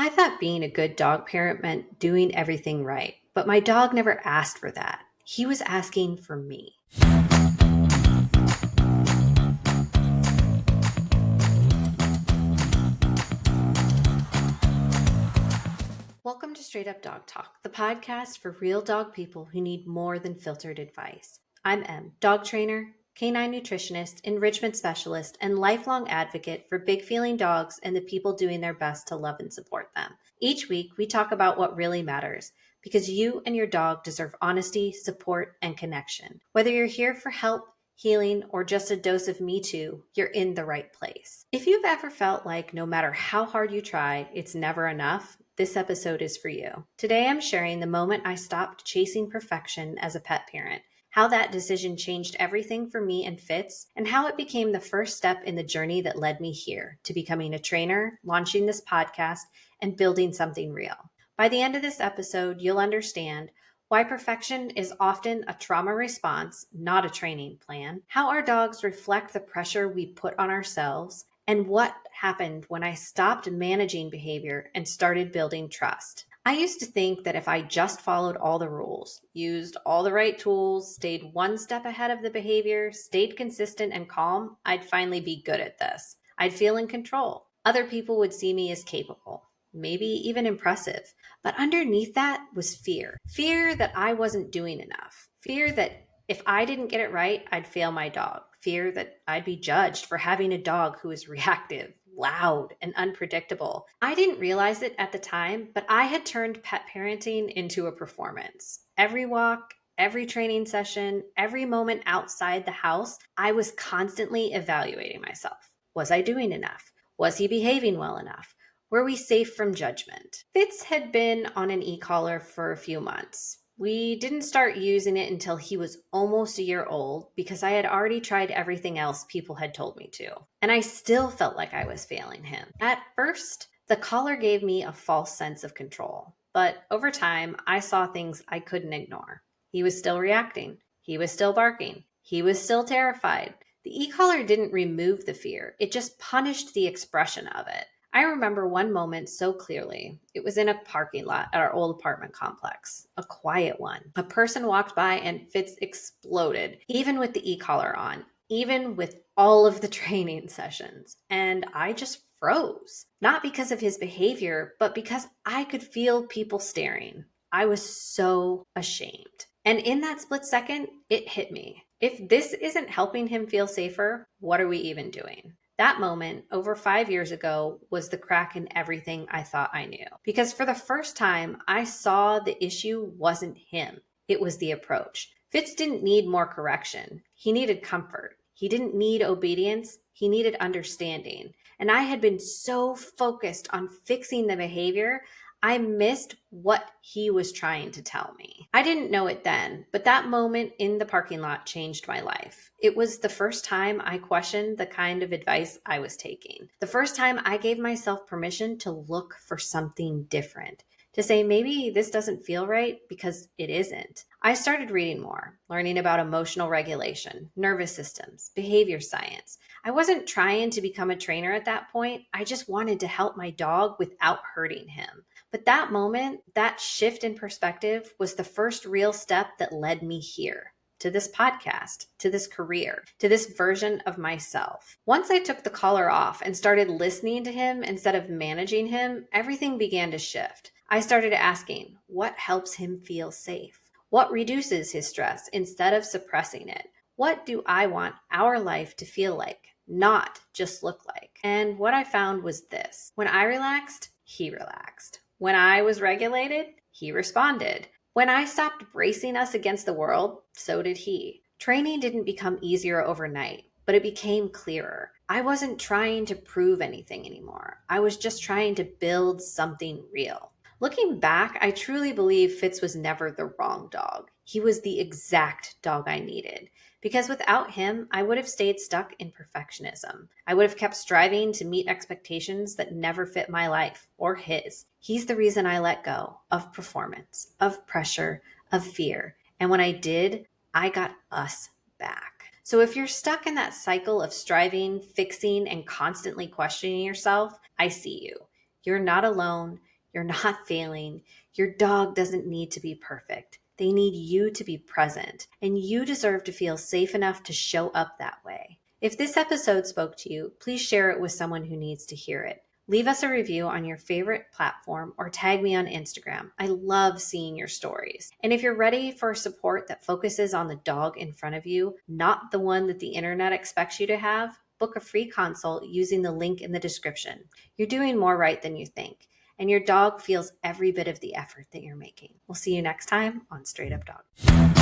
I thought being a good dog parent meant doing everything right, but my dog never asked for that. He was asking for me. Welcome to Straight Up Dog Talk, the podcast for real dog people who need more than filtered advice. I'm Em, dog trainer, canine nutritionist, enrichment specialist, and lifelong advocate for big feeling dogs and the people doing their best to love and support them. Each week, we talk about what really matters because you and your dog deserve honesty, support, and connection. Whether you're here for help, healing, or just a dose of me too, you're in the right place. If you've ever felt like no matter how hard you try, it's never enough, this episode is for you. Today, I'm sharing the moment I stopped chasing perfection as a pet parent, how that decision changed everything for me and Fitz, and how it became the first step in the journey that led me here to becoming a trainer, launching this podcast, and building something real. By the end of this episode, you'll understand why perfection is often a trauma response, not a training plan, how our dogs reflect the pressure we put on ourselves, and what happened when I stopped managing behavior and started building trust. I used to think that if I just followed all the rules, used all the right tools, stayed one step ahead of the behavior, stayed consistent and calm, I'd finally be good at this. I'd feel in control. Other people would see me as capable, maybe even impressive. But underneath that was fear. Fear that I wasn't doing enough. Fear that if I didn't get it right, I'd fail my dog. Fear that I'd be judged for having a dog who is reactive, loud, and unpredictable. I didn't realize it at the time, but I had turned pet parenting into a performance. Every walk, every training session, every moment outside the house, I was constantly evaluating myself. Was I doing enough? Was he behaving well enough? Were we safe from judgment? Fitz had been on an e-collar for a few months. We didn't start using it until he was almost a year old because I had already tried everything else people had told me to. And I still felt like I was failing him. At first, the collar gave me a false sense of control. But over time, I saw things I couldn't ignore. He was still reacting. He was still barking. He was still terrified. The e-collar didn't remove the fear. It just punished the expression of it. I remember one moment so clearly. It was in a parking lot at our old apartment complex, a quiet one. A person walked by and Fitz exploded, even with the e-collar on, even with all of the training sessions. And I just froze, not because of his behavior, but because I could feel people staring. I was so ashamed. And in that split second, it hit me. If this isn't helping him feel safer, what are we even doing? That moment, over 5 years ago, was the crack in everything I thought I knew. Because for the first time, I saw the issue wasn't him. It was the approach. Fitz didn't need more correction. He needed comfort. He didn't need obedience. He needed understanding. And I had been so focused on fixing the behavior, I missed what he was trying to tell me. I didn't know it then, but that moment in the parking lot changed my life. It was the first time I questioned the kind of advice I was taking. The first time I gave myself permission to look for something different, to say maybe this doesn't feel right because it isn't. I started reading more, learning about emotional regulation, nervous systems, behavior science. I wasn't trying to become a trainer at that point. I just wanted to help my dog without hurting him. But that moment, that shift in perspective was the first real step that led me here, to this podcast, to this career, to this version of myself. Once I took the collar off and started listening to him instead of managing him, everything began to shift. I started asking, what helps him feel safe? What reduces his stress instead of suppressing it? What do I want our life to feel like, not just look like? And what I found was this. When I relaxed, he relaxed. When I was regulated, he responded. When I stopped bracing us against the world, so did he. Training didn't become easier overnight, but it became clearer. I wasn't trying to prove anything anymore. I was just trying to build something real. Looking back, I truly believe Fitz was never the wrong dog. He was the exact dog I needed. Because without him, I would have stayed stuck in perfectionism. I would have kept striving to meet expectations that never fit my life or his. He's the reason I let go of performance, of pressure, of fear. And when I did, I got us back. So if you're stuck in that cycle of striving, fixing, and constantly questioning yourself, I see you. You're not alone. You're not failing. Your dog doesn't need to be perfect. They need you to be present, and you deserve to feel safe enough to show up that way. If this episode spoke to you, please share it with someone who needs to hear it. Leave us a review on your favorite platform or tag me on Instagram. I love seeing your stories. And if you're ready for support that focuses on the dog in front of you, not the one that the internet expects you to have, book a free consult using the link in the description. You're doing more right than you think, and your dog feels every bit of the effort that you're making. We'll see you next time on Straight Up Dog.